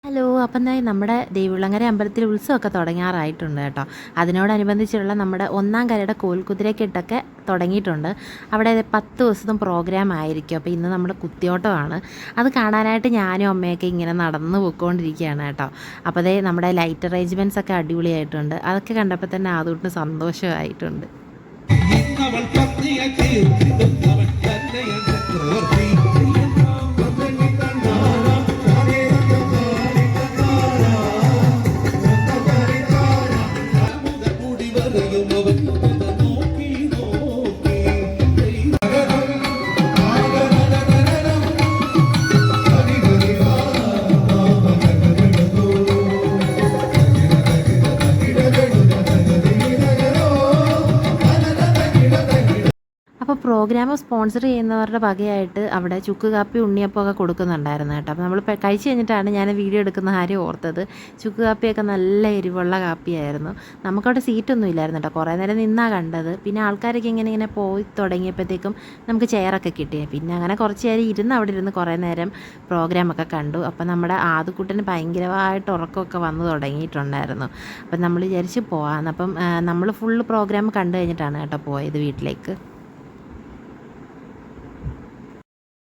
Hello. അപ്പം ദേ നമ്മുടെ ദേവികുളങ്ങര അമ്പലത്തിൽ ഉത്സവമൊക്കെ തുടങ്ങാറായിട്ടുണ്ട് കേട്ടോ. അതിനോടനുബന്ധിച്ചുള്ള നമ്മുടെ ഒന്നാം കരയുടെ കോൽക്കുതിരക്കെട്ടൊക്കെ തുടങ്ങിയിട്ടുണ്ട്. അവിടെ 10 ദിവസത്തും പ്രോഗ്രാം ആയിരിക്കും. അപ്പോൾ ഇന്ന് നമ്മുടെ കുത്തിയോട്ടമാണ്. അത് കാണാനായിട്ട് ഞാനും അമ്മയൊക്കെ ഇങ്ങനെ നടന്ന് പോയിക്കൊണ്ടിരിക്കുകയാണ് കേട്ടോ. അപ്പോൾ ദേ നമ്മുടെ ലൈറ്റ് അറേഞ്ച്മെൻറ്റ്സ് ഒക്കെ അടിപൊളിയായിട്ടുണ്ട്. അതൊക്കെ കണ്ടപ്പോൾ തന്നെ ആദ്യമായിട്ട് സന്തോഷമായിട്ടുണ്ട്. അപ്പോൾ പ്രോഗ്രാം സ്പോൺസർ ചെയ്യുന്നവരുടെ വകയായിട്ട് അവിടെ ചുക്ക് കാപ്പി ഉണ്ണിയപ്പമൊക്കെ കൊടുക്കുന്നുണ്ടായിരുന്നു കേട്ടോ. അപ്പോൾ നമ്മൾ കഴിച്ച് കഴിഞ്ഞിട്ടാണ് ഞാൻ വീഡിയോ എടുക്കുന്ന കാര്യം ഓർത്തത്. ചുക്ക് കാപ്പിയൊക്കെ നല്ല എരിവുള്ള കാപ്പിയായിരുന്നു. നമുക്കവിടെ സീറ്റൊന്നും ഇല്ലായിരുന്നു കേട്ടോ. കുറേ നേരം നിന്നാണ് കണ്ടത്. പിന്നെ ആൾക്കാരൊക്കെ ഇങ്ങനെ പോയി തുടങ്ങിയപ്പോഴത്തേക്കും നമുക്ക് ചെയറൊക്കെ കിട്ടി. പിന്നെ അങ്ങനെ കുറച്ച് നേരം ഇരുന്ന് അവിടെ ഇരുന്ന് കുറേ നേരം പ്രോഗ്രാമൊക്കെ കണ്ടു. അപ്പോൾ നമ്മുടെ ആദ്യക്കൂട്ടന് ഭയങ്കരമായിട്ട് ഉറക്കമൊക്കെ വന്നു തുടങ്ങിയിട്ടുണ്ടായിരുന്നു. അപ്പം നമ്മൾ വിചാരിച്ച് പോകാമെന്ന്. അപ്പം നമ്മൾ ഫുള്ള് പ്രോഗ്രാം കണ്ടു കഴിഞ്ഞിട്ടാണ് കേട്ടോ പോയത് വീട്ടിലേക്ക്.